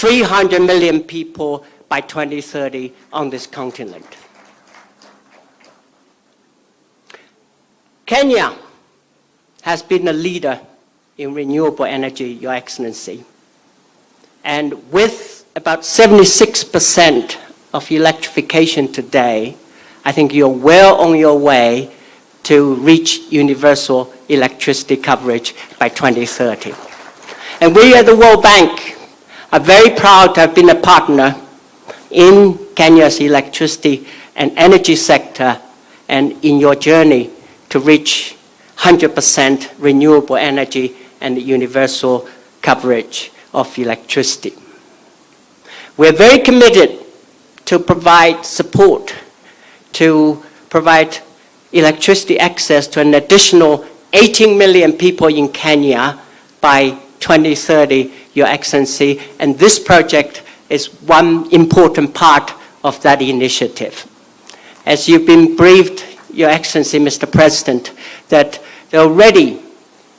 300 million people by 2030 on this continent. Kenya has been a leader in renewable energy, Your Excellency. And with about 76% of electrification today, I think you're well on your way to reach universal electricity coverage by 2030. And we at the World Bank are very proud to have been a partner in Kenya's electricity and energy sector and in your journey to reach 100% renewable energy and universal coverage of electricity. We're very committed to provide support, to provide electricity access to an additional 18 million people in Kenya by 2030, Your Excellency, and this project is one important part of that initiative. As you've been briefed, Your Excellency, Mr. President, that there are already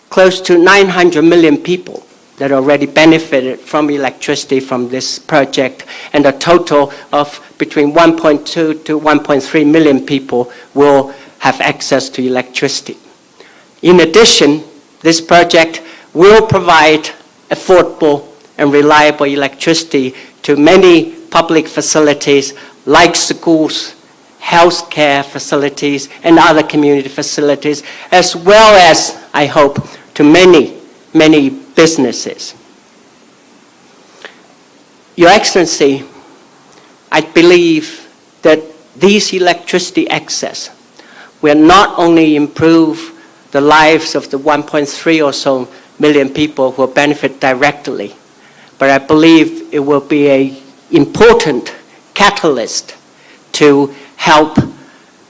close to 900 million people that already benefited from electricity from this project, and a total of between 1.2 to 1.3 million people will have access to electricity. In addition, this project will provide affordable and reliable electricity to many public facilities like schools, healthcare facilities, and other community facilities, as well as, I hope, to many, many businesses. Your Excellency, I believe that these electricity access will not only improve the lives of the 1.3 or so million people who will benefit directly, but I believe it will be an important catalyst to help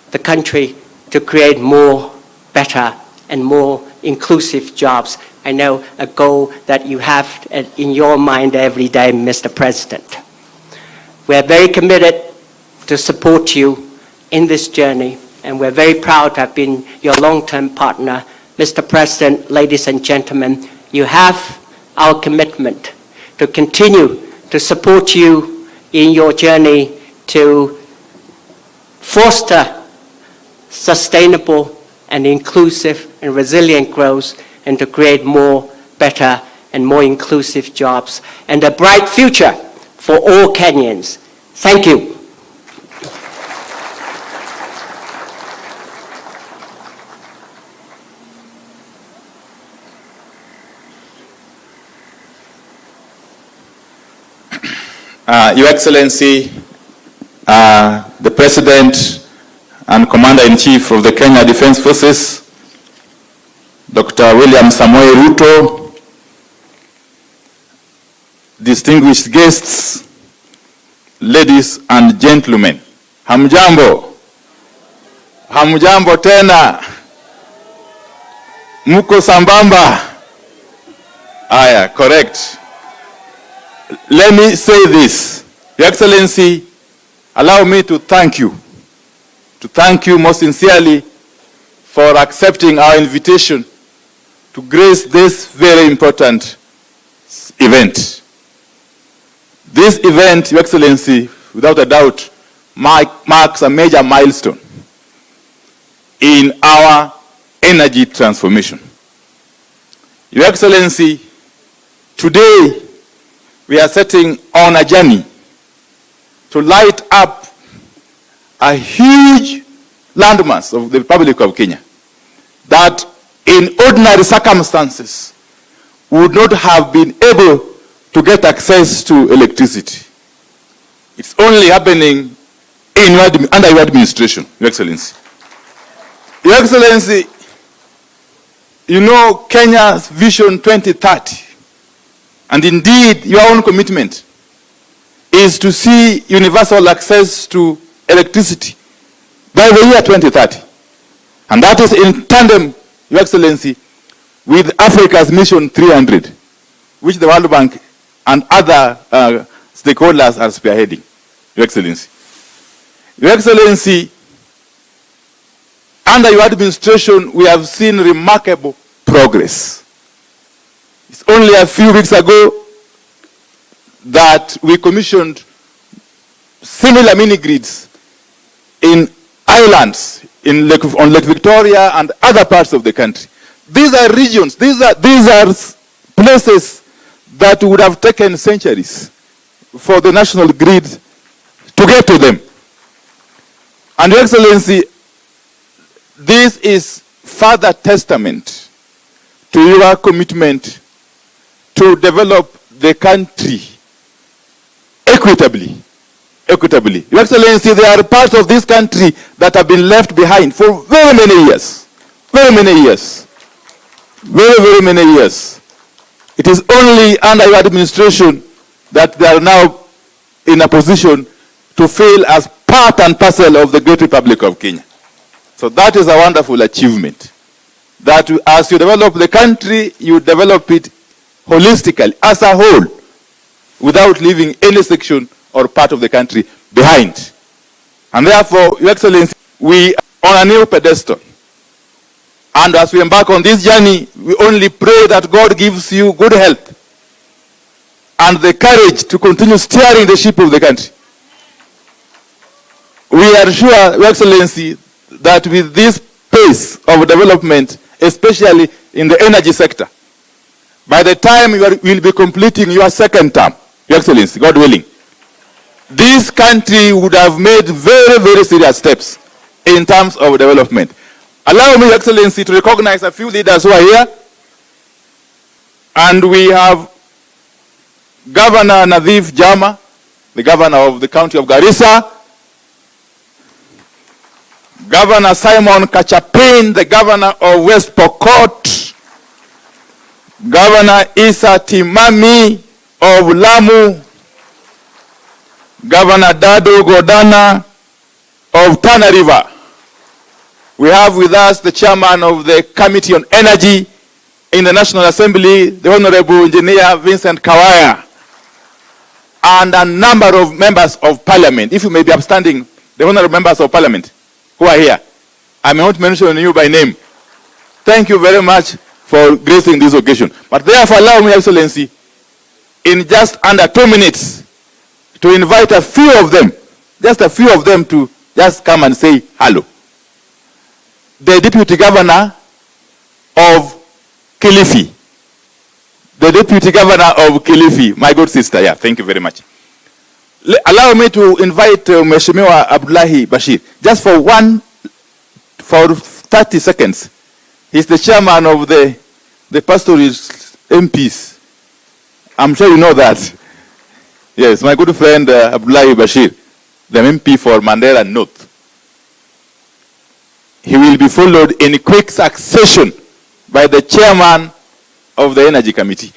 the country to create more, better, and more inclusive jobs. I know a goal that you have in your mind every day, Mr. President. We are very committed to support you in this journey, and we're very proud to have been your long-term partner. Mr. President, ladies and gentlemen, you have our commitment to continue to support you in your journey to foster sustainable and inclusive and resilient growth, and to create more, better, and more inclusive jobs, and a bright future for all Kenyans. Thank you. Your Excellency, the President and Commander-in-Chief of the Kenya Defense Forces, Dr. William Samoei Ruto, distinguished guests, ladies and gentlemen, hamjambo, hamjambo tena, muko sambamba. Aya, correct. Let me say this, Your Excellency, allow me to thank you most sincerely for accepting our invitation to grace this very important event. This event, Your Excellency, without a doubt, marks a major milestone in our energy transformation. Your Excellency, today we are setting on a journey to light up a huge landmass of the Republic of Kenya that in ordinary circumstances would not have been able to get access to electricity. It's only happening under your administration, Your Excellency. Your Excellency, you know Kenya's Vision 2030, and indeed your own commitment is to see universal access to electricity by the year 2030. And that is in tandem, Your Excellency, with Africa's Mission 300, which the World Bank and other stakeholders are spearheading, Your Excellency. Your Excellency, under your administration, we have seen remarkable progress. It's only a few weeks ago that we commissioned similar mini grids in islands on Lake Victoria and other parts of the country. These are regions, these are places that would have taken centuries for the national grid to get to them. And Your Excellency, this is further testament to your commitment to develop the country equitably. Your Excellency, there are parts of this country that have been left behind for very many years. Very many years. Very many years. It is only under your administration that they are now in a position to feel as part and parcel of the great Republic of Kenya. So that is a wonderful achievement. That as you develop the country, you develop it holistically, as a whole, without leaving any section or part of the country behind. And therefore, Your Excellency, we are on a new pedestal. And as we embark on this journey, we only pray that God gives you good health and the courage to continue steering the ship of the country. We are sure, Your Excellency, that with this pace of development, especially in the energy sector, by the time you will be completing your second term, Your Excellency, God willing, this country would have made very serious steps in terms of development. Allow me, Your Excellency, to recognize a few leaders who are here. And we have Governor Nadhif Jama, the governor of the county of Garissa. Governor Simon Kachapin, the governor of West Pokot. Governor Isa Timami of Lamu. Governor Dado Godana of Tana River. We have with us the chairman of the Committee on Energy in the National Assembly, the Honorable Engineer Vincent Kawaya, and a number of members of Parliament. If you may be upstanding, the honorable members of Parliament who are here. I may not mention you by name. Thank you very much for gracing this occasion. But therefore, allow me, Excellency, in just under 2 minutes, to invite a few of them, just a few of them, to just come and say hello. The Deputy Governor of Kilifi. The Deputy Governor of Kilifi, my good sister. Yeah, thank you very much. Allow me to invite Mheshimiwa Abdullahi Bashir, just for 30 seconds. He's the chairman of the pastoralist MPs. I'm sure you know that. Yes, my good friend Abdullahi Bashir, the MP for Mandera North. He will be followed in quick succession by the chairman of the Energy Committee.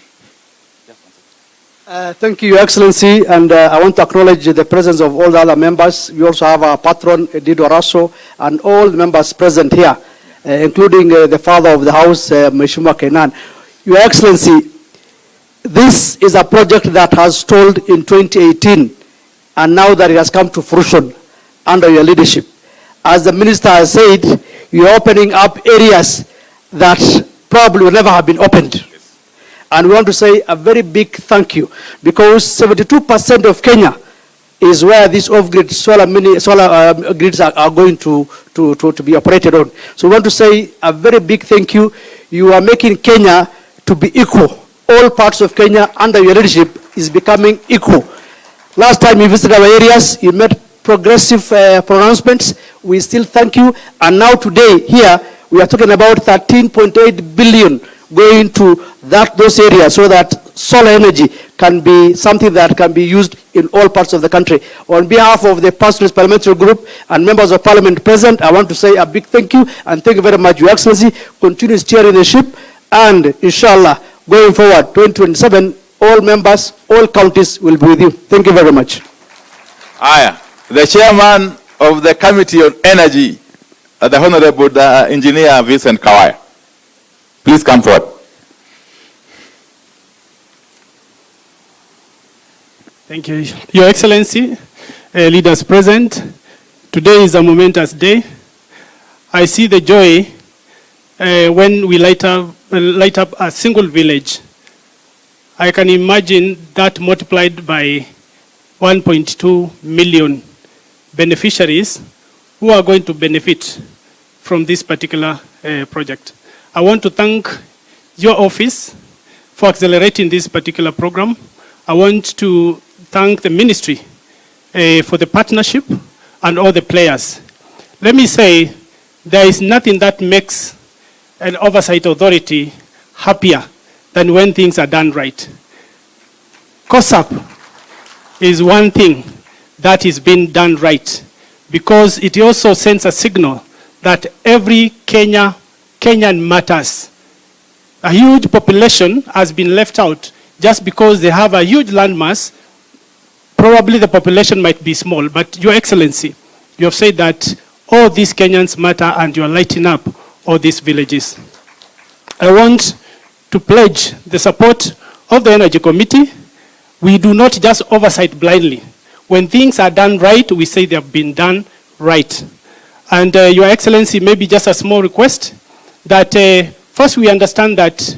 Thank you, Your Excellency, and I want to acknowledge the presence of all the other members. We also have our patron, Dido Raso, and all the members present here, including the father of the house, Mheshimiwa Kenan. Your Excellency, this is a project that has stalled in 2018, and now that it has come to fruition under your leadership. As the minister has said, you are opening up areas that probably will never have been opened. And we want to say a very big thank you, because 72% of Kenya is where these off-grid solar grids are going to be operated on. So we want to say a very big thank you. You are making Kenya to be equal. All parts of Kenya under your leadership is becoming equal. Last time you visited our areas, you made progressive pronouncements. We still thank you. And now today here, we are talking about 13.8 billion going to those areas, so that solar energy can be something that can be used in all parts of the country. On behalf of the Pastoralist Parliamentary Group and members of Parliament present, I want to say a big thank you, and thank you very much, Your Excellency. Continue steering the ship, and inshallah, going forward, 2027, all members, all counties will be with you. Thank you very much. The chairman of the Committee on Energy, the Honorable Engineer Vincent Kawaya. Please come forward. Thank you, Your Excellency, leaders present. Today is a momentous day. I see the joy when we light up a single village. I can imagine that multiplied by 1.2 million beneficiaries who are going to benefit from this particular project. I want to thank your office for accelerating this particular program. I want to thank the ministry for the partnership and all the players. Let me say, there is nothing that makes an oversight authority happier than when things are done right. COSAP is one thing that is being done right, because it also sends a signal that every Kenyan matters. A huge population has been left out just because they have a huge landmass. Probably the population might be small, but Your Excellency, you have said that all these Kenyans matter and you are lighting up all these villages. I want to pledge the support of the Energy Committee. We do not just oversight blindly. When things are done right, we say they have been done right. And Your Excellency, maybe just a small request that first we understand that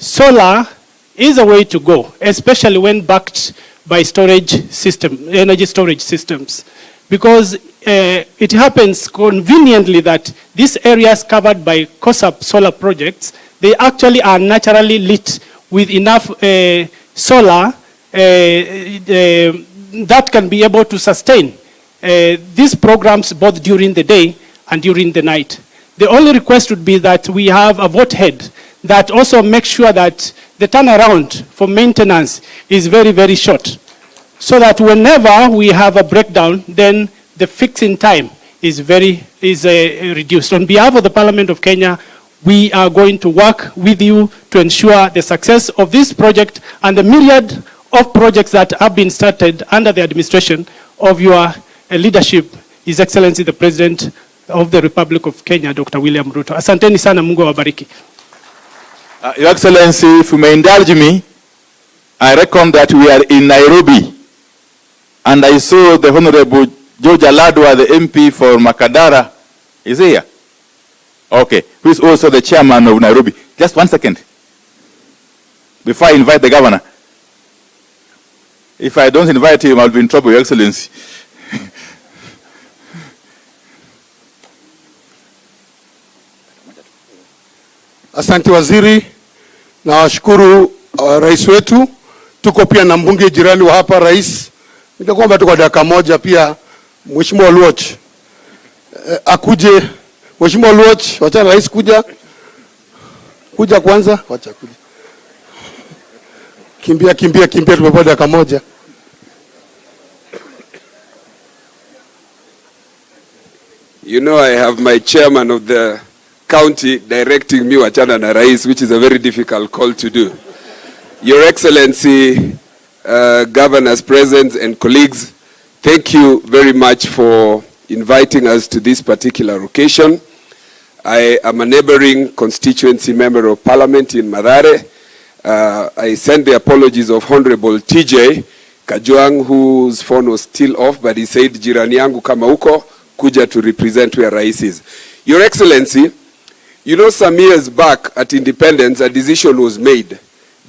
solar is a way to go, especially when backed by energy storage systems. Because it happens conveniently that these areas covered by COSAP solar projects, they actually are naturally lit with enough solar that can be able to sustain these programs both during the day and during the night. The only request would be that we have a vote head that also makes sure that the turnaround for maintenance is very, very short, so that whenever we have a breakdown, then the fixing time is reduced. On behalf of the Parliament of Kenya, we are going to work with you to ensure the success of this project and the myriad of projects that have been started under the administration of your leadership, His Excellency the President of the Republic of Kenya, Dr. William Ruto. Asanteni sana, Mungu awabariki. Your Excellency, if you may indulge me, I reckon that we are in Nairobi, and I saw the Honorable George Aladwa, the MP for Makadara, is here. Okay, who is also the chairman of Nairobi. Just 1 second, before I invite the governor. If I don't invite him, I'll be in trouble, Your Excellency. Asante waziri, na washukuru rais wetu. Tuko pia na mbunge jirani wa hapa rais. Nitakuomba tu kwa dakika moja pia Mheshimiwa Luoch akuje. Mheshimiwa Luoch, wacha rais kuja kwanza, wacha kuja. Kimbia tumepata dakika moja. You know, I have my chairman of the county directing me wachana na rais, which is a very difficult call to do. Your Excellency, governors present and colleagues, thank you very much for inviting us to this particular occasion. I am a neighboring constituency member of parliament in Mathare. I send the apologies of Honorable TJ Kajwang, whose phone was still off, but he said, jirani yangu kama uko, kuja to represent where rais is. Your Excellency, you know, some years back at independence, a decision was made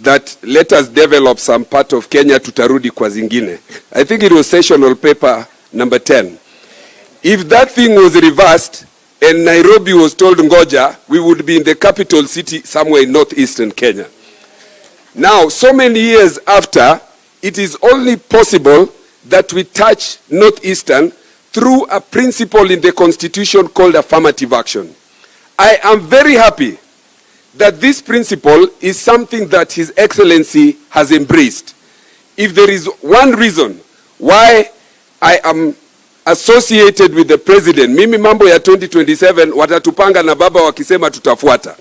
that let us develop some part of Kenya tutarudi kwa zingine. I think it was sessional paper number 10. If that thing was reversed and Nairobi was told ngoja, we would be in the capital city somewhere in northeastern Kenya. Now, so many years after, it is only possible that we touch northeastern through a principle in the constitution called affirmative action. I am very happy that this principle is something that His Excellency has embraced. If there is one reason why I am associated with the president, mimi mambo ya 2027 watatupanga na baba wakisema tutafuata.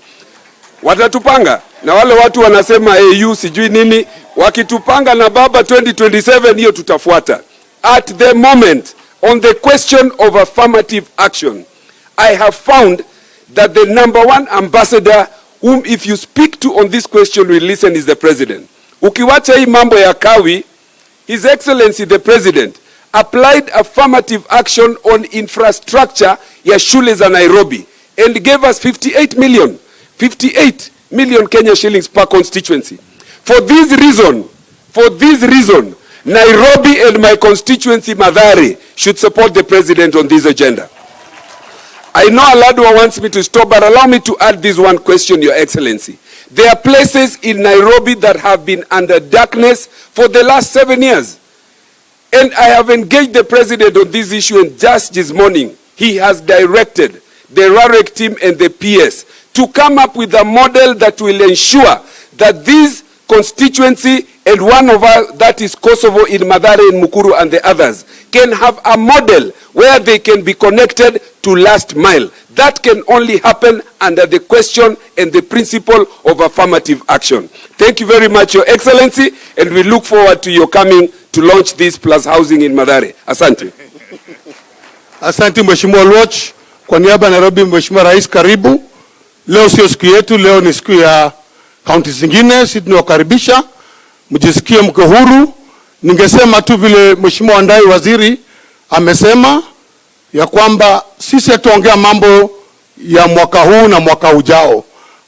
Watatupanga na wale watu wanasema AU sijui nini, wakitupanga na baba 2027 hiyo tutafuata. At the moment, on the question of affirmative action, I have found that the #1 ambassador whom if you speak to on this question will listen is the president. Ukiwacha hii mambo ya kawi, His Excellency the President applied affirmative action on infrastructure ya shule za Nairobi and gave us 58 million Kenya shillings per constituency. For this reason, Nairobi and my constituency, Mathare, should support the president on this agenda. I know Aladwa wants me to stop, but allow me to add this one question, Your Excellency. There are places in Nairobi that have been under darkness for the last 7 years. And I have engaged the president on this issue, and just this morning, he has directed the RAREC team and the PS to come up with a model that will ensure that this constituency and one of us, that is Kosovo in Mathare and Mukuru and the others, can have a model where they can be connected to last mile. That can only happen under the question and the principle of affirmative action. Thank you very much, Your Excellency, and we look forward to your coming to launch this plus housing in Mathare. Asante. Asante Mheshimiwa Oluoch, kwa niaba ya Nairobi, Mheshimiwa Rais, karibu. Leo sio siku yetu, leo ni siku ya kaunti zingine. Sisi tunawakaribisha, mjisikie mko huru. Ningesema tu vile Mheshimiwa Wandai waziri amesema ya kwamba sisi hatuongea mambo ya mwaka huu na mwaka ujao.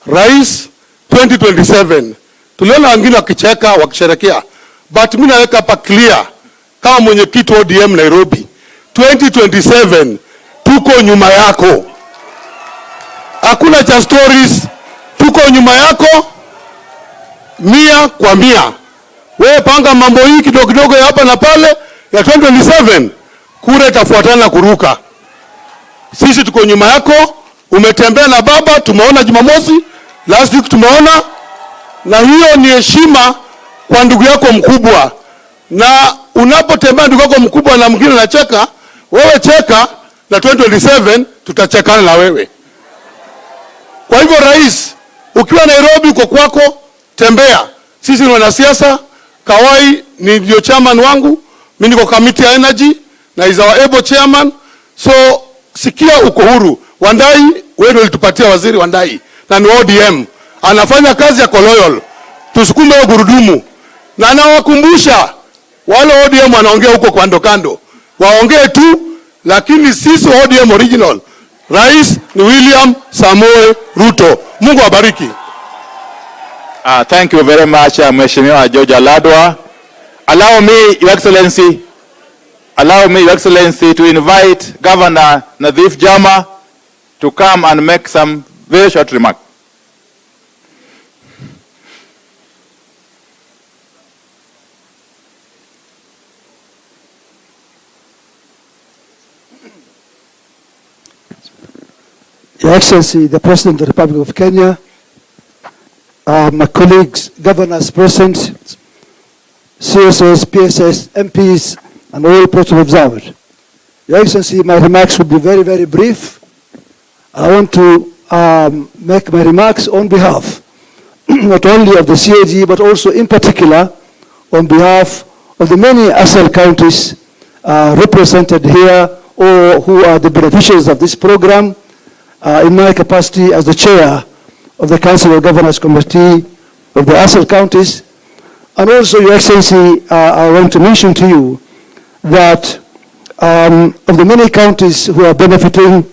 Rais 2027 tuliona wengine wakicheka wakisherekea, but mimi naweka hapa clear kama mwenyekiti wa ODM Nairobi, 2027 tuko nyuma yako. Hakuna cha stories, tuko nyuma yako 100%. Wewe panga mambo hii kidogo kidogo ya hapa na pale, ya 2027 kura itafuatana kuruka. Sisi tuko nyuma yako, umetembea na baba, tumeona Jumamosi, last week tumeona, na hiyo ni heshima kwa ndugu yako mkubwa. Na unapotembea ndugu yako mkubwa na mwingine anacheka, wewe cheka, na 2027 tutachekana na wewe. Kwa hivyo rais, ukiwa Nairobi uko kwako, tembea. Sisi ni wanasiasa, Kawai ni ndio chairman wangu, mimi niko committee ya energy na is our able chairman. So sikia uko huru. Wandai, wewe ndio ulitupatia waziri Wandai na ni ODM. Anafanya kazi ya loyal. Tusukume gurudumu. Na nawakumbusha wale ODM wanaongea huko kando kando. Waongee tu, lakini sisi ODM original. Rais ni William Samoei Ruto. Mungu awabariki. Thank you very much, Mheshimiwa George Aladwa. Allow me, Your Excellency, to invite Governor Nadhif Jama to come and make some very short remarks. Your Excellency, the President of the Republic of Kenya, my colleagues, governors present, CSOs, PSS, MPs, and all protocol observed. Your Excellency, my remarks will be very, very brief. I want to make my remarks on behalf not only of the CAG, but also in particular on behalf of the many ASEAN countries represented here or who are the beneficiaries of this program in my capacity as the chair of the Council of Governors Committee of the ASEAN countries. And also, Your Excellency, I want to mention to you that of the many counties who are benefiting,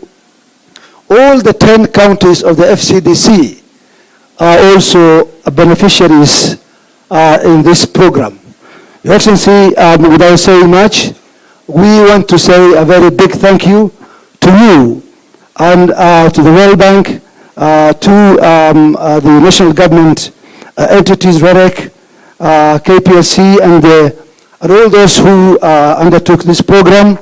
all the 10 counties of the FCDC are also beneficiaries in this program. Your Excellency, without saying much, we want to say a very big thank you to you and to the World Bank, to the national government entities, RAREC, KPLC, and all those who undertook this program.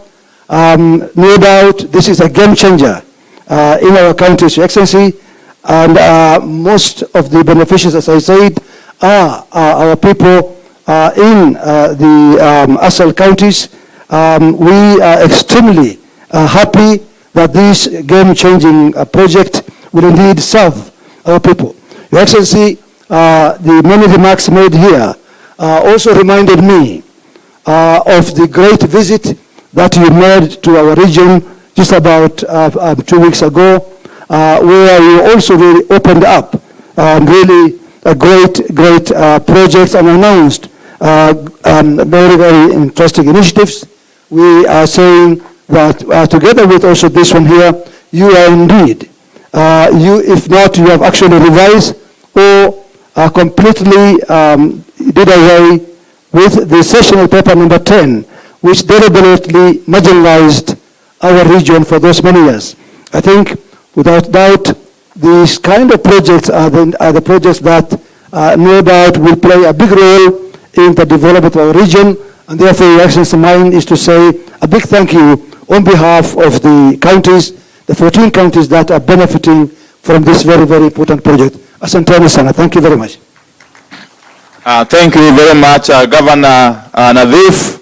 No doubt this is a game changer in our countries, Your Excellency, and most of the beneficiaries, as I said, are our people in the ASEAN countries. We are extremely happy that this game-changing project will indeed serve our people. Your Excellency, the many remarks made here also reminded me of the great visit that you made to our region just about 2 weeks ago, where you also really opened up really a great projects and announced very, very interesting initiatives. We are saying that together with also this one here, you are indeed, if not, you have actually revised or completely did away with the sessional paper number 10, which deliberately marginalized our region for those many years. I think, without doubt, these kind of projects are the projects that no doubt will play a big role in the development of our region, and therefore, Your Excellency, mine is to say a big thank you on behalf of the counties, the 14 counties that are benefiting from this very, very important project. Asanteni sana. Thank you very much. Thank you very much, Governor Nadhif.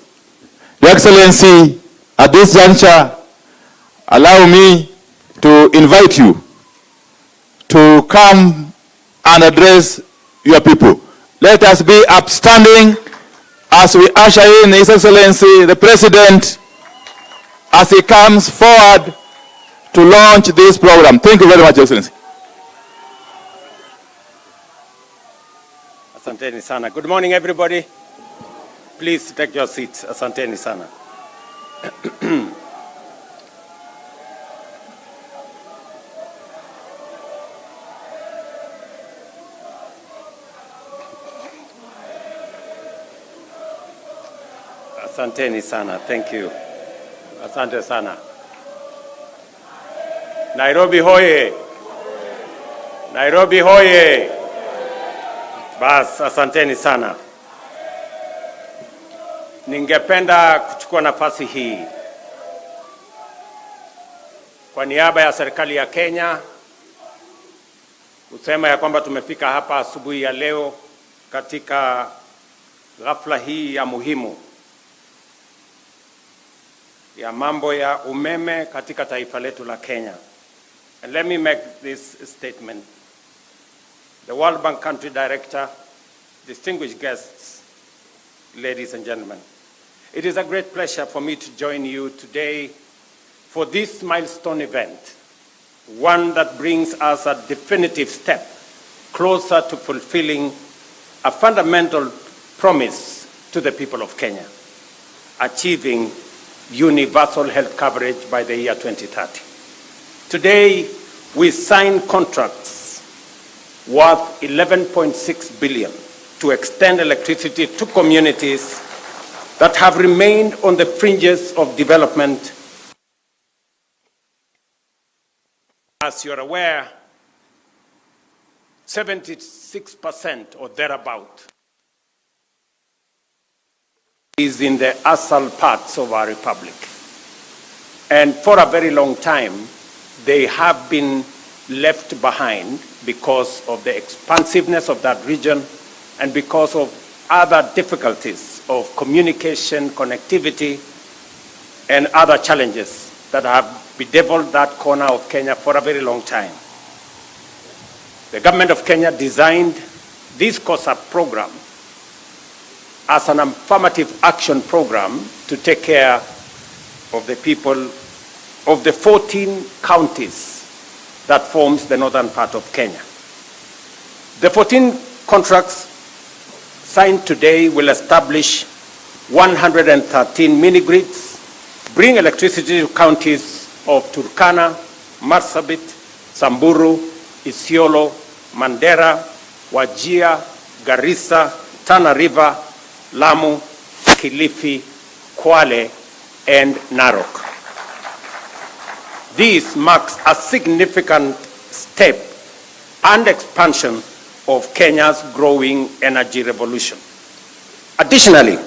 Your Excellency, at this juncture, allow me to invite you to come and address your people. Let us be upstanding as we usher in His Excellency, the President, as he comes forward to launch this program. Thank you very much, Your Excellency. Asanteni sana. Good morning, everybody. Please take your seats. Asanteni sana. Asanteni sana. Thank you. Asante sana. Nairobi hoye. Nairobi hoye. Bas, asanteni sana. Ningependa kuchukua nafasi hii kwa niaba ya serikali ya Kenya kusema ya kwamba tumefika hapa asubuhi ya leo katika ghafla hii ya muhimu ya mambo ya umeme katika taifa letu la Kenya. And let me make this statement. The World Bank Country Director, distinguished guests, ladies and gentlemen, it is a great pleasure for me to join you today for this milestone event, one that brings us a definitive step closer to fulfilling a fundamental promise to the people of Kenya, achieving universal health coverage by the year 2030. Today, we sign contracts worth 11.6 billion to extend electricity to communities that have remained on the fringes of development. As you're aware, 76% or thereabout is in the asal parts of our republic. And for a very long time, they have been left behind because of the expansiveness of that region and because of other difficulties of communication, connectivity, and other challenges that have bedeviled that corner of Kenya for a very long time. The government of Kenya designed this COSAP program as an affirmative action program to take care of the people of the 14 counties that forms the northern part of Kenya. The 14 contracts signed today will establish 113 mini-grids, bring electricity to counties of Turkana, Marsabit, Samburu, Isiolo, Mandera, Wajir, Garissa, Tana River, Lamu, Kilifi, Kwale, and Narok. This marks a significant step and expansion of Kenya's growing energy revolution. Additionally,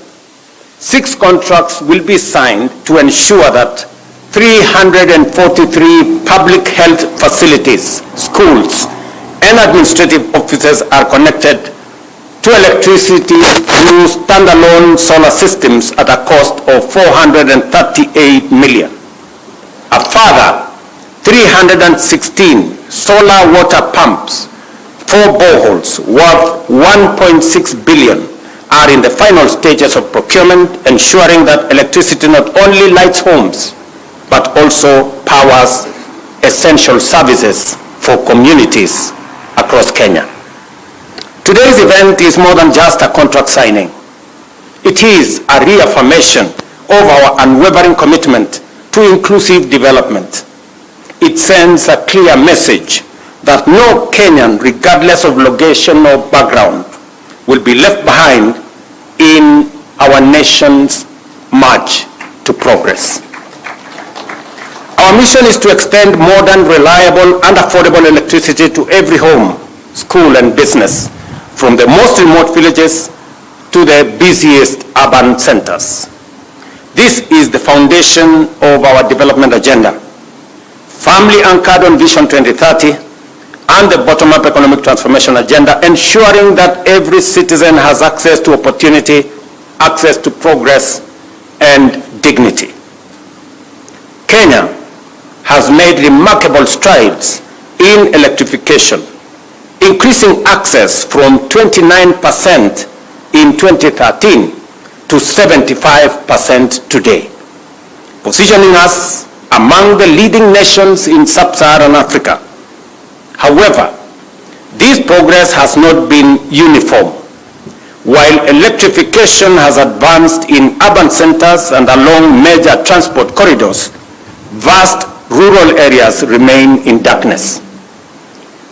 6 contracts will be signed to ensure that 343 public health facilities, schools, and administrative offices are connected to electricity through standalone solar systems at a cost of 438 million. A further 316 solar water pumps, 4 boreholes worth 1.6 billion are in the final stages of procurement, ensuring that electricity not only lights homes, but also powers essential services for communities across Kenya. Today's event is more than just a contract signing. It is a reaffirmation of our unwavering commitment to inclusive development. It sends a clear message that no Kenyan, regardless of location or background, will be left behind in our nation's march to progress. Our mission is to extend modern, reliable, and affordable electricity to every home, school, and business, from the most remote villages to the busiest urban centers. This is the foundation of our development agenda, firmly anchored on Vision 2030 and the bottom-up economic transformation agenda, ensuring that every citizen has access to opportunity, access to progress, and dignity. Kenya has made remarkable strides in electrification, increasing access from 29% in 2013 to 75% today, positioning us among the leading nations in sub-Saharan Africa. However, this progress has not been uniform. While electrification has advanced in urban centers and along major transport corridors, vast rural areas remain in darkness.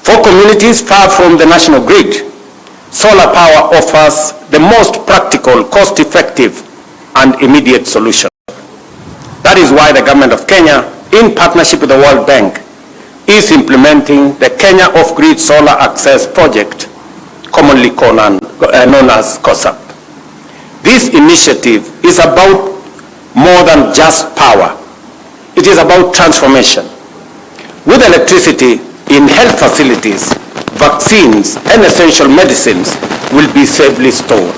For communities far from the national grid, solar power offers the most practical, cost-effective, and immediate solution. That is why the government of Kenya, in partnership with the World Bank, is implementing the Kenya Off-Grid Solar Access Project, commonly known as COSAP. This initiative is about more than just power. It is about transformation. With electricity in health facilities, vaccines and essential medicines will be safely stored,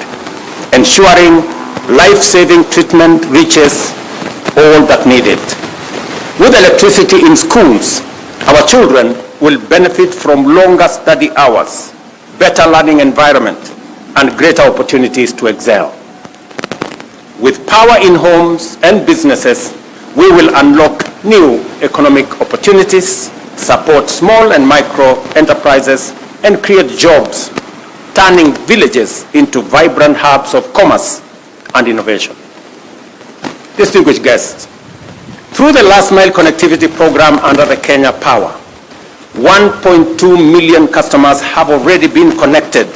ensuring life-saving treatment reaches all that need it. With electricity in schools, our children will benefit from longer study hours, better learning environment, and greater opportunities to excel. With power in homes and businesses, we will unlock new economic opportunities, support small and micro enterprises, and create jobs, turning villages into vibrant hubs of commerce and innovation. Distinguished guests, through the last mile connectivity program under the Kenya Power, 1.2 million customers have already been connected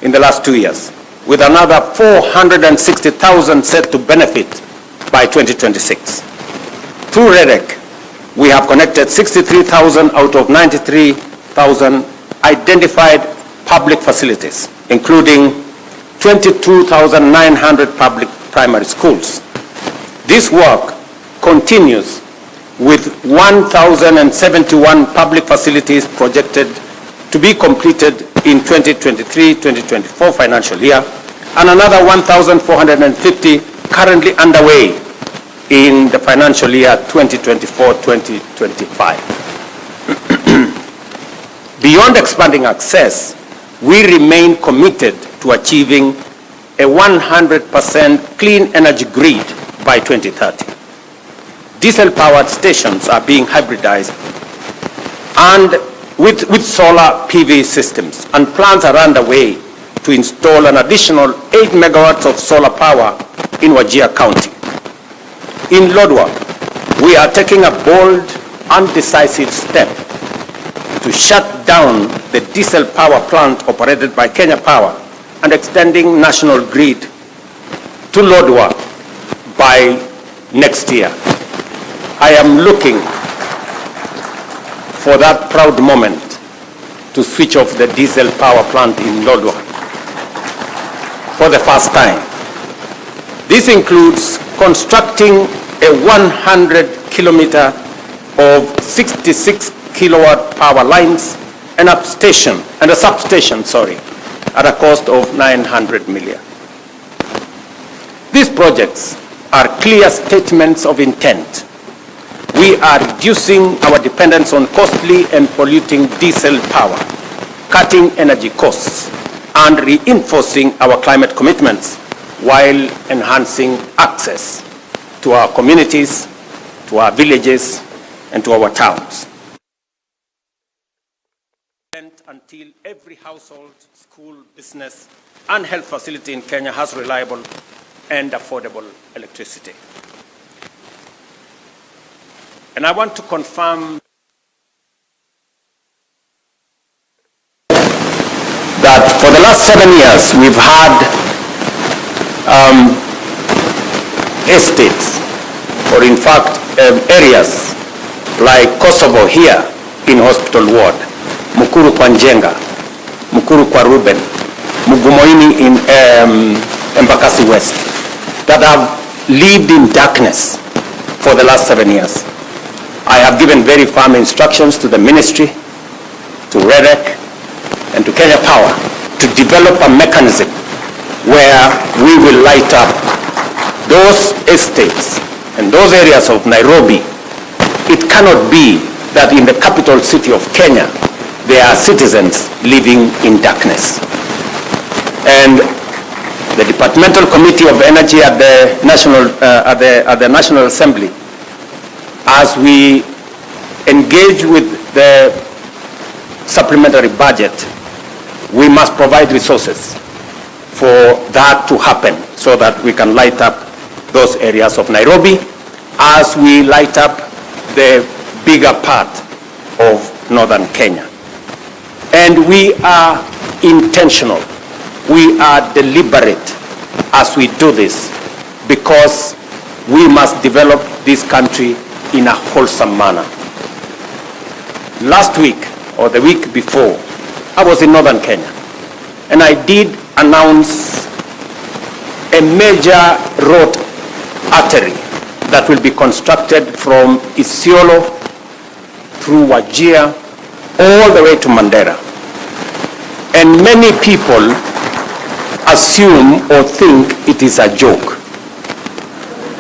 in the last 2 years, with another 460,000 set to benefit by 2026. Through REDEC, we have connected 63,000 out of 93,000 identified public facilities, including 22,900 public primary schools. This work continues with 1,071 public facilities projected to be completed in 2023-2024 financial year, and another 1,450 currently underway in the financial year 2024-2025. Beyond expanding access, we remain committed to achieving a 100% clean energy grid by 2030. Diesel-powered stations are being hybridized and with solar PV systems, and plans are underway to install an additional 8 megawatts of solar power in Wajir County. In Lodwar, we are taking a bold and decisive step to shut down the diesel power plant operated by Kenya Power and extending national grid to Lodwar by next year. I am looking for that proud moment to switch off the diesel power plant in Lodwar for the first time. This includes constructing a 100-kilometer of 66 kilowatt power lines and a substation, at a cost of 900 million. These projects are clear statements of intent. We are reducing our dependence on costly and polluting diesel power, cutting energy costs, and reinforcing our climate commitments while enhancing access to our communities, to our villages, and to our towns. Until every household, school, business, and health facility in Kenya has reliable and affordable electricity. And I want to confirm the last 7 years, we've had estates, or in fact, areas like Kosovo here in Hospital Ward, Mukuru kwa Njenga, Mukuru kwa Ruben, Mugumoini in Embakasi West, that have lived in darkness for the last 7 years. I have given very firm instructions to the ministry, to REREC, and to Kenya Power to develop a mechanism where we will light up those estates and those areas of Nairobi. It cannot be that in the capital city of Kenya, there are citizens living in darkness. And the Departmental Committee of Energy at the National Assembly, as we engage with the supplementary budget, we must provide resources for that to happen so that we can light up those areas of Nairobi as we light up the bigger part of northern Kenya. And we are intentional, we are deliberate as we do this, because we must develop this country in a wholesome manner. Last week, or the week before, I was in northern Kenya, and I did announce a major road artery that will be constructed from Isiolo through Wajir all the way to Mandera. And many people assume or think it is a joke.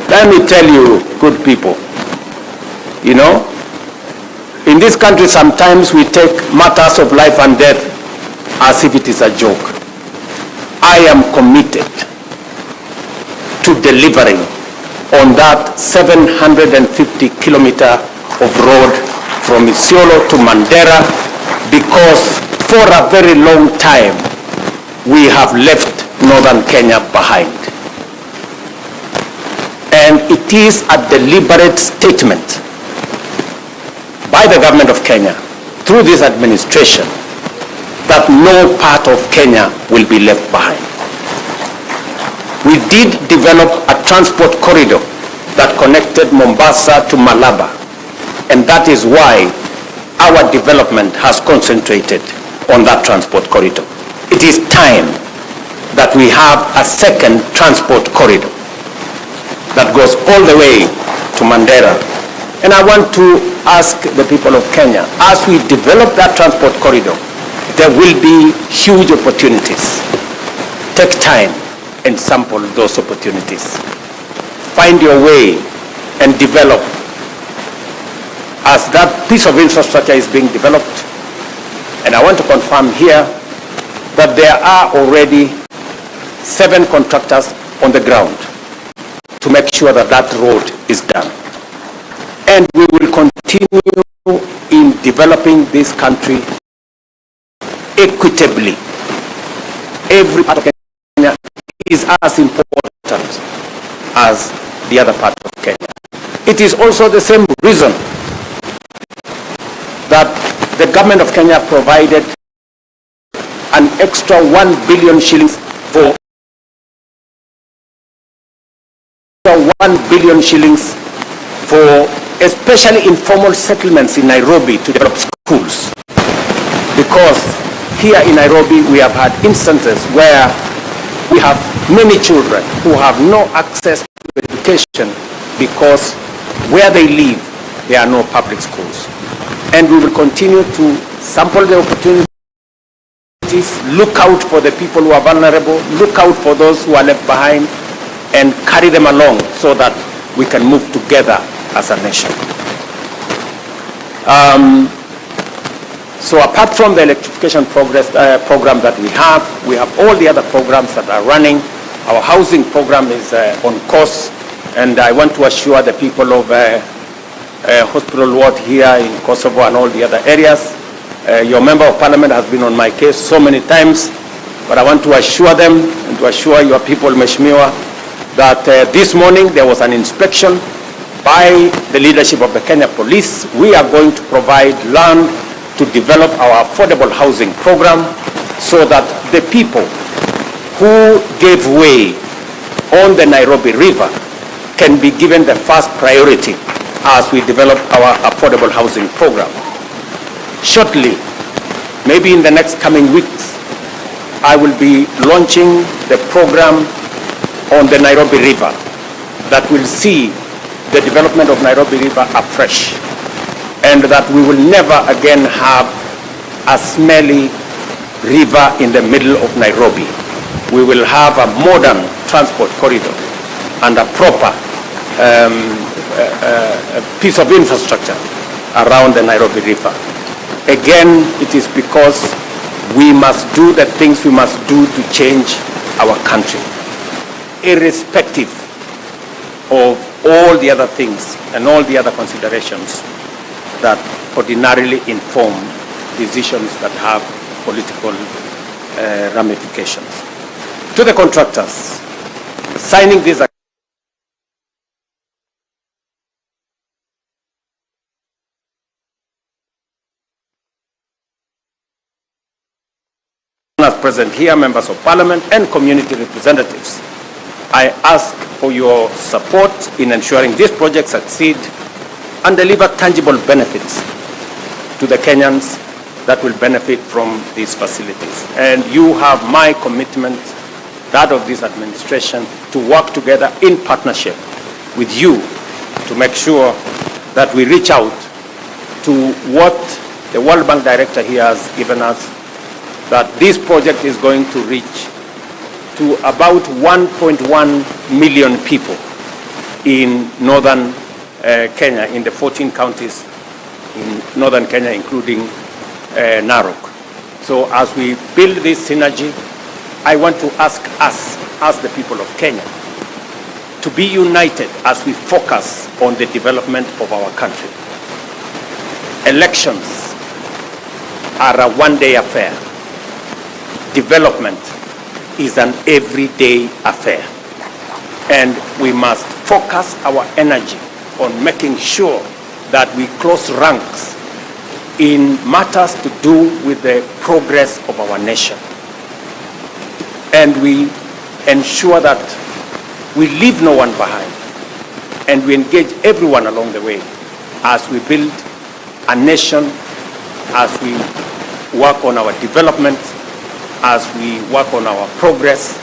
Let me tell you, good people, you know, in this country sometimes we take matters of life and death as if it is a joke. I am committed to delivering on that 750 kilometer of road from Isiolo to Mandera, because for a very long time we have left northern Kenya behind. And it is a deliberate statement by the government of Kenya through this administration that no part of Kenya will be left behind. We did develop a transport corridor that connected Mombasa to Malaba, and that is why our development has concentrated on that transport corridor. It is time that we have a second transport corridor that goes all the way to Mandera. And I want to ask the people of Kenya, as we develop that transport corridor, there will be huge opportunities. Take time and sample those opportunities. Find your way and develop. As that piece of infrastructure is being developed, and I want to confirm here that there are already 7 contractors on the ground to make sure that that road is done. And we will continue in developing this country equitably. Every part of Kenya is as important as the other part of Kenya. It is also the same reason that the government of Kenya provided an extra 1 billion shillings for 1 billion shillings for especially informal settlements in Nairobi to develop schools. Because here in Nairobi we have had instances where we have many children who have no access to education because where they live there are no public schools. And we will continue to sample the opportunities, look out for the people who are vulnerable, look out for those who are left behind, and carry them along so that we can move together as a nation. So apart from the electrification program that we have all the other programs that are running. Our housing program is on course, and I want to assure the people of Hospital Ward here in Kosovo and all the other areas. Your member of parliament has been on my case so many times, but I want to assure them and to assure your people, Mheshimiwa, that this morning there was an inspection by the leadership of the Kenya Police. We are going to provide land to develop our affordable housing program, so that the people who gave way on the Nairobi River can be given the first priority as we develop our affordable housing program. Shortly, maybe in the next coming weeks, I will be launching the program on the Nairobi River that will see the development of Nairobi River afresh, and that we will never again have a smelly river in the middle of Nairobi. We will have a modern transport corridor and a proper piece of infrastructure around the Nairobi River. Again, it is because we must do the things we must do to change our country, irrespective of all the other things and all the other considerations that ordinarily inform decisions that have political ramifications. To the contractors, signing this as present here, members of parliament and community representatives, I ask for your support in ensuring this project succeed and deliver tangible benefits to the Kenyans that will benefit from these facilities. And you have my commitment, that of this administration, to work together in partnership with you to make sure that we reach out to what the World Bank director here has given us, that this project is going to reach to about 1.1 million people in northern Kenya, in the 14 counties in northern Kenya, including Narok. So as we build this synergy, I want to ask us, as the people of Kenya, to be united as we focus on the development of our country. Elections are a one-day affair. Development is an everyday affair. And we must focus our energy on making sure that we close ranks in matters to do with the progress of our nation. And we ensure that we leave no one behind, and we engage everyone along the way as we build a nation, as we work on our development, as we work on our progress,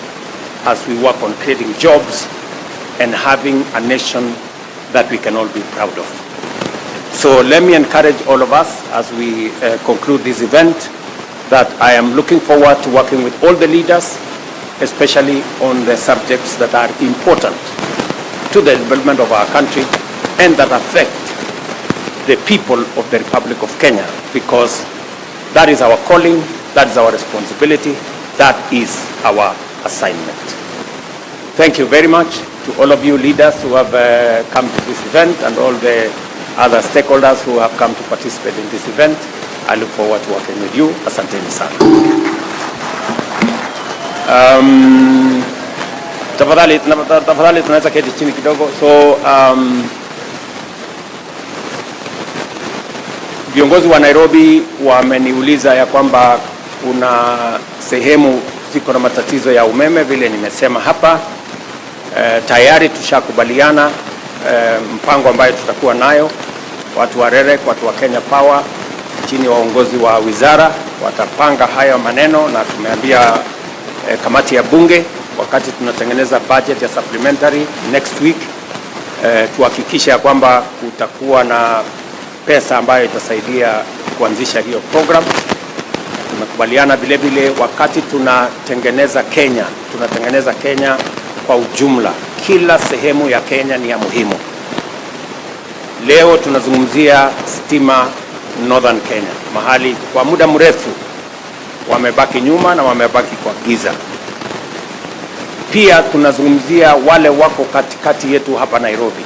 as we work on creating jobs and having a nation that we can all be proud of. So let me encourage all of us as we conclude this event that I am looking forward to working with all the leaders, especially on the subjects that are important to the development of our country and that affect the people of the Republic of Kenya, because that is our calling, that is our responsibility, that is our assignment. Thank you very much to all of you leaders who have come to this event and all the other stakeholders who have come to participate in this event. I look forward to working with you. Asanteni sana. Tafadhali tunaweza keti chini kidogo. So viongozi wa Nairobi wameniuliza ya kwamba kuna sehemu ziko na matatizo ya umeme, vile nimesema hapa. Tayari tushakubaliana mpango ambayo tutakuwa nayo. Watu wa REREC, watu wa Kenya Power chini ya uongozi wa wizara watapanga haya maneno, na tumeambia kamati ya bunge wakati tunatengeneza budget ya supplementary next week tuhakikishe ya kwamba kutakuwa na pesa ambayo itasaidia kuanzisha hiyo program. Tumekubaliana vile vile wakati tunatengeneza Kenya kwa ujumla. Kila sehemu ya Kenya ni ya muhimu. Leo tunazungumzia stima Northern Kenya, mahali kwa muda mrefu wamebaki nyuma na wamebaki kwa giza. Pia tunazungumzia wale wako katikati yetu hapa Nairobi.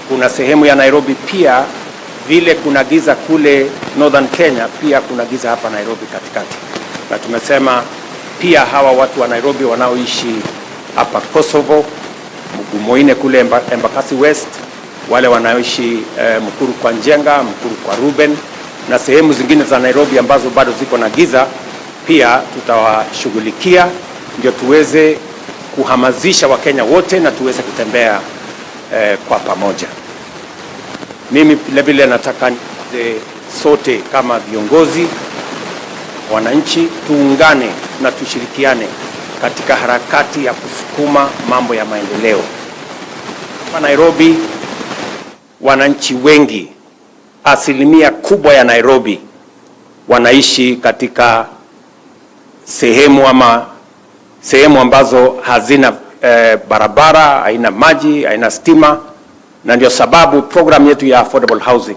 Kuna sehemu ya Nairobi pia vile kuna giza kule Northern Kenya, pia kuna giza hapa Nairobi katikati. Na tumesema pia hawa watu wa Nairobi wanaoishi hapa Kosovo, Mugumoine kule Embakasi West, wale wanaoishi Mukuru kwa Njenga, Mukuru kwa Ruben na sehemu zingine za Nairobi ambazo bado ziko na giza, pia tutawashughulikia ndio tuweze kuhamasisha Wakenya wote na tuweze kutembea kwa pamoja. Mimi vile vile nataka sote kama viongozi, wananchi, tuungane na tushirikiane katika harakati ya kusukuma mambo ya maendeleo. Hapa Nairobi, wananchi wengi, asilimia kubwa ya Nairobi wanaishi katika sehemu ambazo hazina barabara, haina maji, haina stima, na ndio sababu program yetu ya affordable housing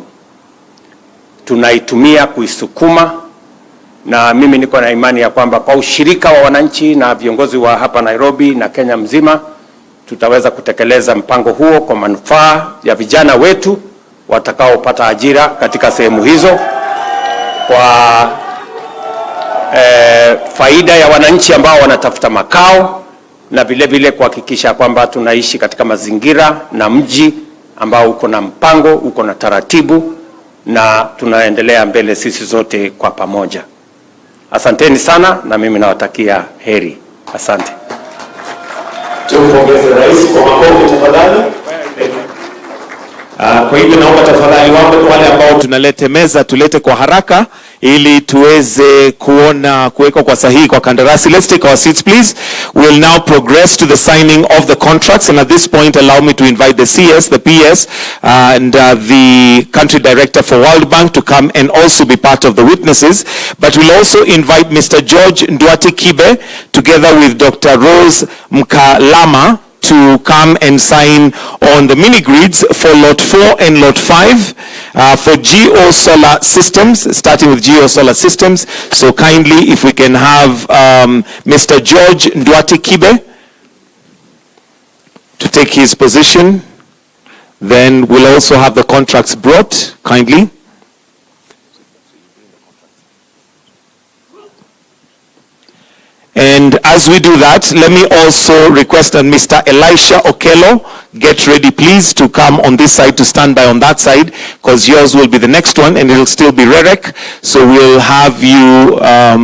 tunaitumia kuisukuma, na mimi niko na imani ya kwamba kwa ushirika wa wananchi na viongozi wa hapa Nairobi na Kenya mzima tutaweza kutekeleza mpango huo kwa manufaa ya vijana wetu watakaopata ajira katika sehemu hizo, kwa faida ya wananchi ambao wanatafuta makao, na vile vile kuhakikisha kwamba tunaishi katika mazingira na mji ambao uko na mpango, uko na taratibu, na tunaendelea mbele sisi zote kwa pamoja. Asanteni sana, na mimi nawatakia heri. Asante. Tumpongeze rais kwa makofi tafadhali. Kwa hivyo naomba tafadhali wale ambao tunalete meza tulete kwa haraka ili tuweze kuwekwa kwa sahihi kwa kandarasi. Let's take our seats please. We'll now progress to the signing of the contracts, and at this point allow me to invite the CS, the PS, and the country director for World Bank to come and also be part of the witnesses. But we'll also invite Mr. George Ndwati Kibe together with Dr. Rose Mkalama to come and sign on the mini grids for lot 4 and lot 5 for Geo Solar Systems, starting with Geo Solar Systems. So kindly, if we can have Mr. George Ndwati Kibe to take his position, then we'll also have the contracts brought, kindly. And as we do that, let me also request that Mr. Elisha Okello get ready please to come on this side, to stand by on that side, because yours will be the next one and it will still be Rerek. So we'll have you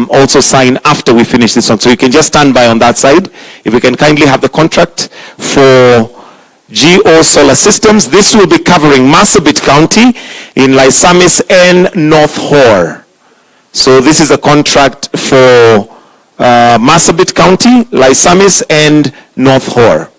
also sign after we finish this one. So you can just stand by on that side. If we can kindly have the contract for Geo Solar Systems. This will be covering Marsabit County in Laisamis and North Hor. So this is a contract for Marsabit County, Laisamis and North Hor.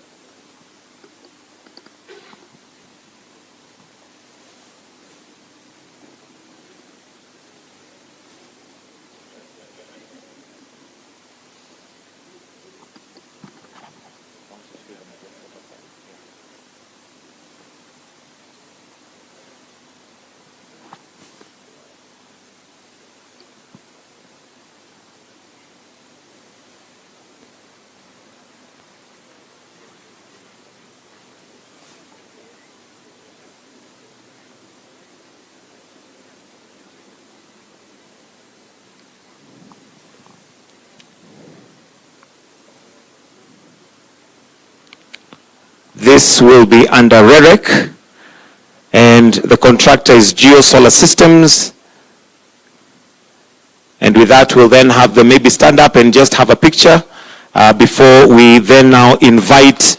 This will be under REREC, and the contractor is Geo Solar Systems. And with that, we'll then have them maybe stand up and just have a picture before we then now invite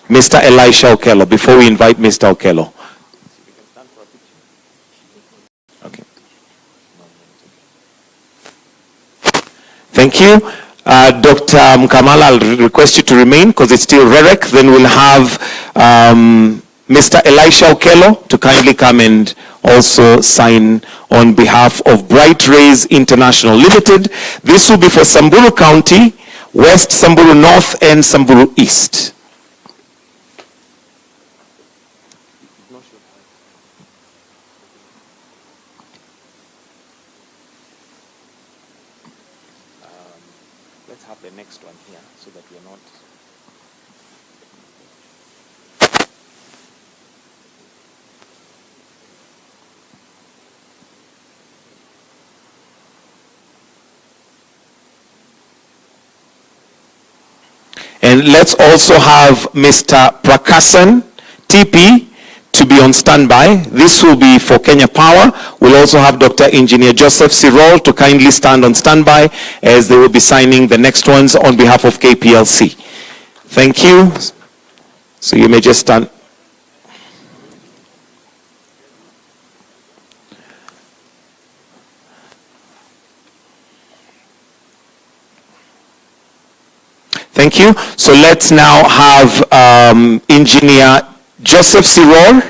Mr. Elisha Okello, before we invite Mr. Okello. Okay. Thank you. Dr. Mkamala, I'll request you to remain because it's still REREC. Then we'll have Mr. Elisha Okello to kindly come and also sign on behalf of Bright Rays International Limited. This will be for Samburu County, West Samburu North and Samburu East. Let's have the next one here so that we're not... And let's also have Mr. Prakasan TP to be on standby. This will be for Kenya Power. We'll also have Dr. Engineer Joseph Sirol to kindly stand on standby as they will be signing the next ones on behalf of KPLC. Thank you. So you may just stand. Thank you. So let's now have Engineer Joseph Sirol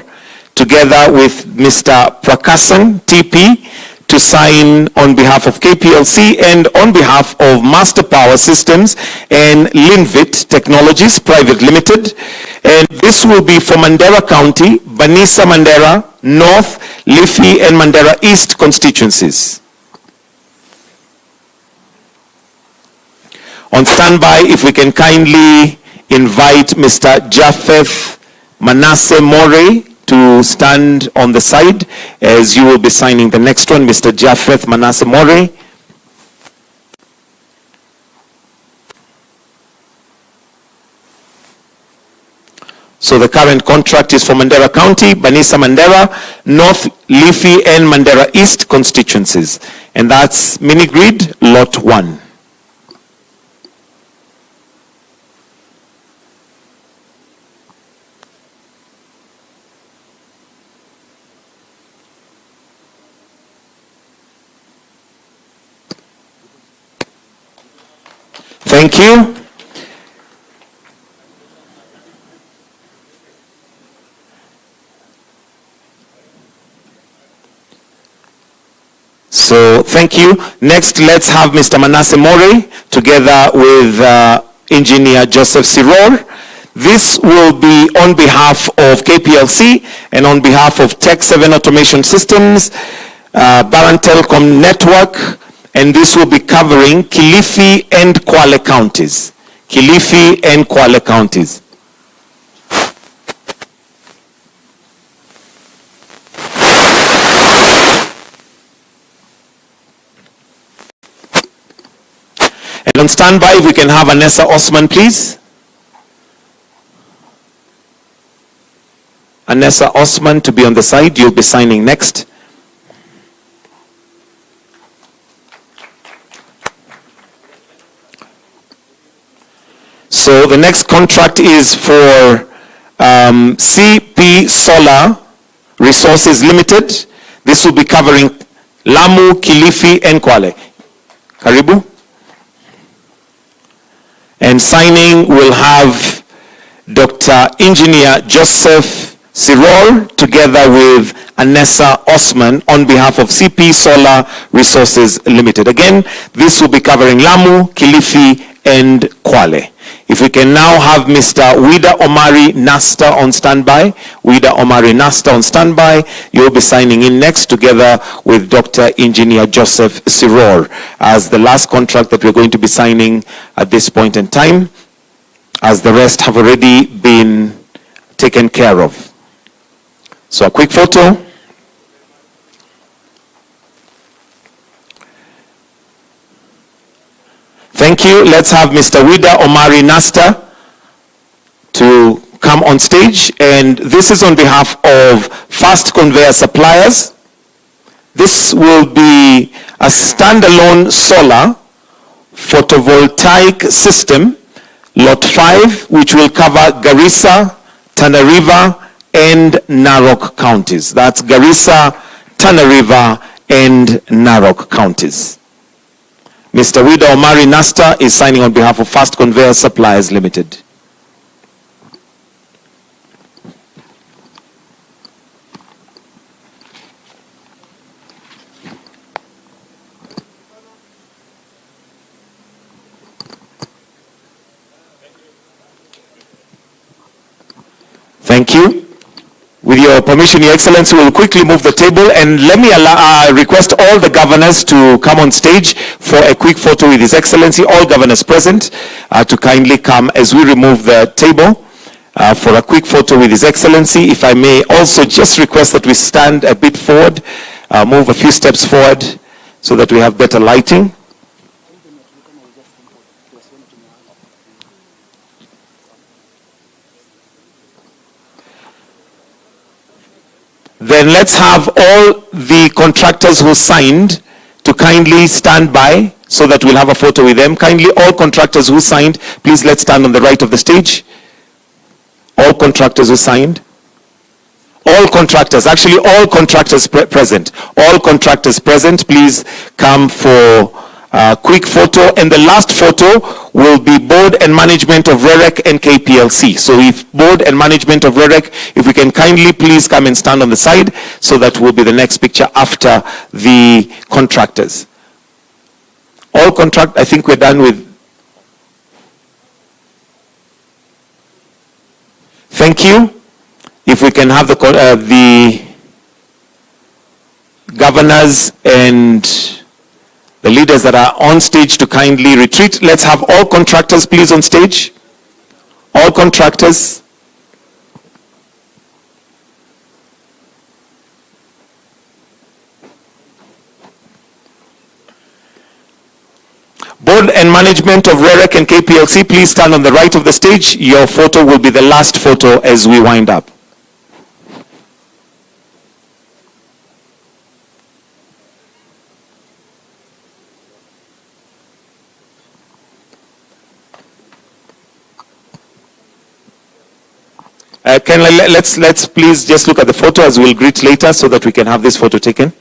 together with Mr. Prakasan, TP, to sign on behalf of KPLC and on behalf of Master Power Systems and Linvit Technologies Private Limited. And this will be for Mandera County, Banisa Mandera, North, Liffey and Mandera East constituencies. On standby, if we can kindly invite Mr. Japheth Manasseh More to stand on the side as you will be signing the next one, Mr. Japheth Manasseh More. So the current contract is for Mandera County, Banisa Mandera, North, Liffey and Mandera East constituencies. And that's mini grid lot 1. Thank you. So thank you. Next, let's have Mr. Manasseh More together with Engineer Joseph Sirol. This will be on behalf of KPLC and on behalf of Tech 7 Automation Systems, Baran Telecom Network, and this will be covering Kilifi and Kwale counties. Kilifi and Kwale counties. And on standby, if we can have Anessa Osman, please. Anessa Osman to be on the side. You'll be signing next. So the next contract is for CP Solar Resources Limited. This will be covering Lamu, Kilifi and Kwale. Karibu. And signing will have Dr. Engineer Joseph Sirol together with Anessa Osman on behalf of CP Solar Resources Limited. Again, this will be covering Lamu, Kilifi and Kwale. If we can now have Mr. Wida Omari Nasta on standby. Wida Omari Nasta on standby. You'll be signing in next together with Dr. Engineer Joseph Sirol as the last contract that we're going to be signing at this point in time, as the rest have already been taken care of. So a quick photo. Thank you. Let's have Mr. Wida Omari Nasta to come on stage. And this is on behalf of Fast Conveyor Suppliers. This will be a standalone solar photovoltaic system, lot 5, which will cover Garissa, Tana River, and Narok counties. That's Garissa, Tana River, and Narok counties. Mr. Wida Omari Nasta is signing on behalf of Fast Conveyor Suppliers Limited. Thank you. With your permission, Your Excellency, we'll quickly move the table and let me request all the governors to come on stage for a quick photo with His Excellency. All governors present to kindly come as we remove the table for a quick photo with His Excellency. If I may also just request that we stand a bit forward, move a few steps forward so that we have better lighting. then let's have all the contractors who signed to kindly stand by so that we'll have a photo with them. Kindly, all contractors who signed, please let's stand on the right of the stage. All contractors who signed. All contractors, actually all contractors present. All contractors present, please come for a quick photo. And the last photo will be board and management of REREC and KPLC. So if board and management of REREC, if we can kindly please come and stand on the side, so that will be the next picture after the contractors. All contract, I think we're done with. Thank you. If we can have the governors and the leaders that are on stage to kindly retreat. Let's have all contractors please on stage. All contractors. Board and management of REREC and KPLC, please stand on the right of the stage. Your photo will be the last photo as we wind up. Let's please just look at the photo as we'll greet later so that we can have this photo taken.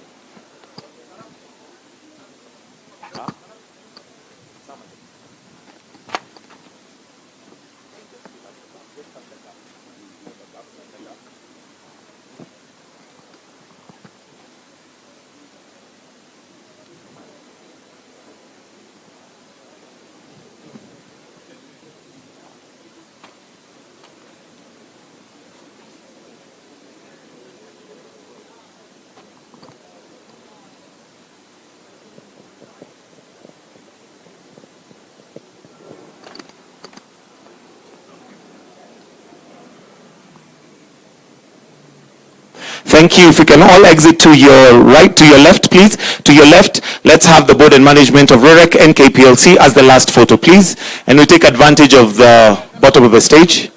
Thank you. If we can all exit to your right, to your left, please. To your left, let's have the board and management of REREC and KPLC as the last photo, please. And we take advantage of the bottom of the stage.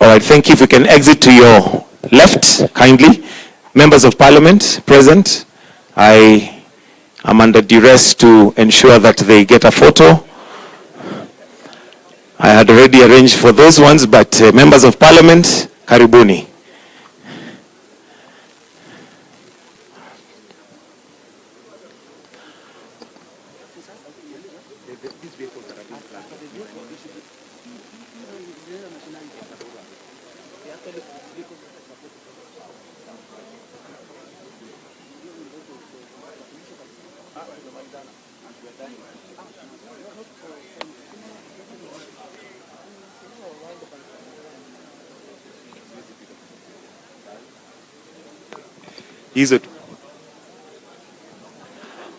All right, thank you. If you can exit to your left, kindly. Members of Parliament present, I am under duress to ensure that they get a photo. I had already arranged for those ones, but members of Parliament, karibuni.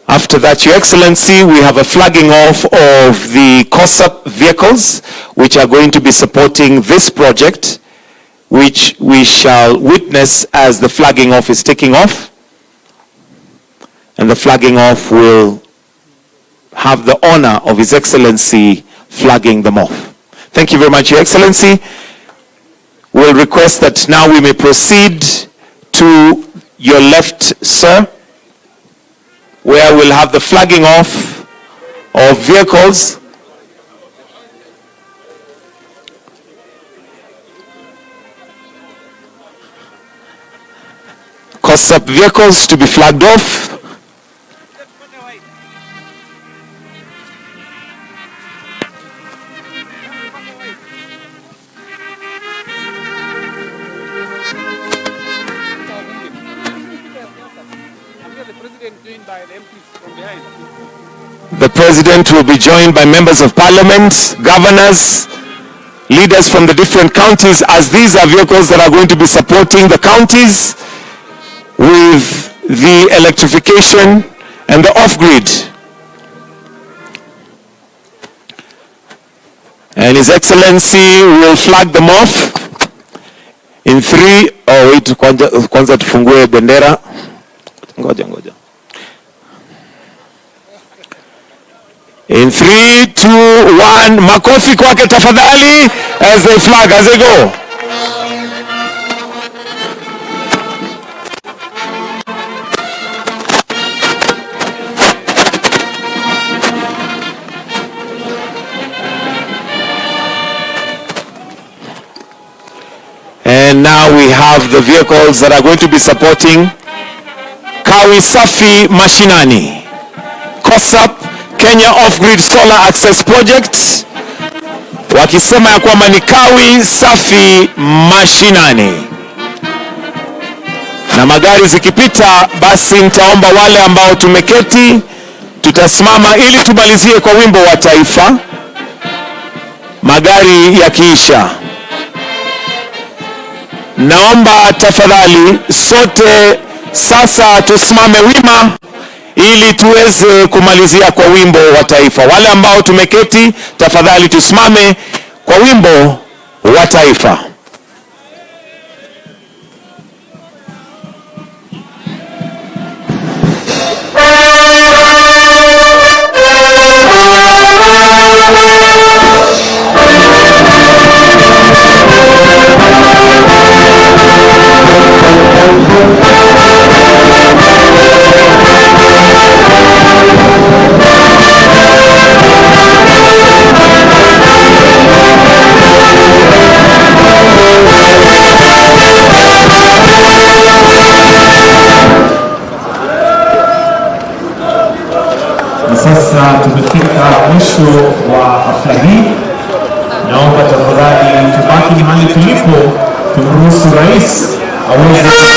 After that, Your Excellency, we have a flagging off of the COSAP vehicles, which are going to be supporting this project, which we shall witness as the flagging off is taking off. And the flagging off will have the honor of His Excellency flagging them off. Thank you very much, Your Excellency. We'll request that now we may proceed to your left, sir, where we'll have the flagging off of vehicles. COSAP vehicles to be flagged off. The President will be joined by members of Parliament, governors, leaders from the different counties, as these are vehicles that are going to be supporting the counties with the electrification and the off-grid. And His Excellency will flag them off in 3. Oh wait, kwanza tufungue bendera. Ngoja. In 3, 2, 1, makofi kwake tafadhali as they flag, as they go. And now we have the vehicles that are going to be supporting Kawi Safi Mashinani, COSAP, Kenya Off-Grid Solar Access Project, wakisema ya kwamba ni Kawi Safi Mashinani. Na magari zikipita, basi nitaomba wale ambao tumeketi, tutasimama ili tumalizie kwa wimbo wa taifa, magari yakiisha. Naomba tafadhali sote sasa tusimame wima ili tuweze kumalizia kwa wimbo wa taifa. Wale ambao tumeketi, tafadhali tusimame kwa wimbo wa taifa. Sasa tumefika mwisho wa hafla hii. Naomba tafadhali tubaki mahali tulipo, tumruhusu rais aweze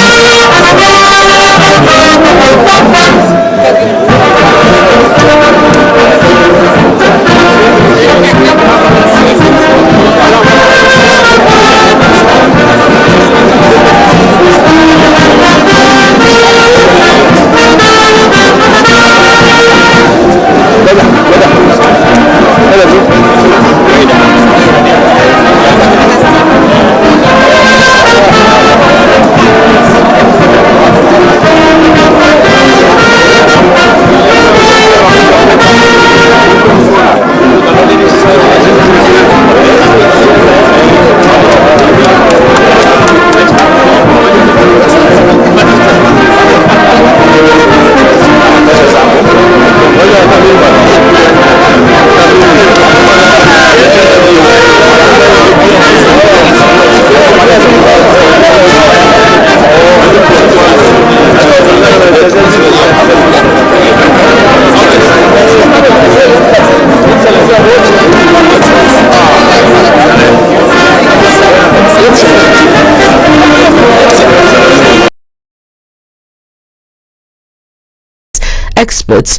experts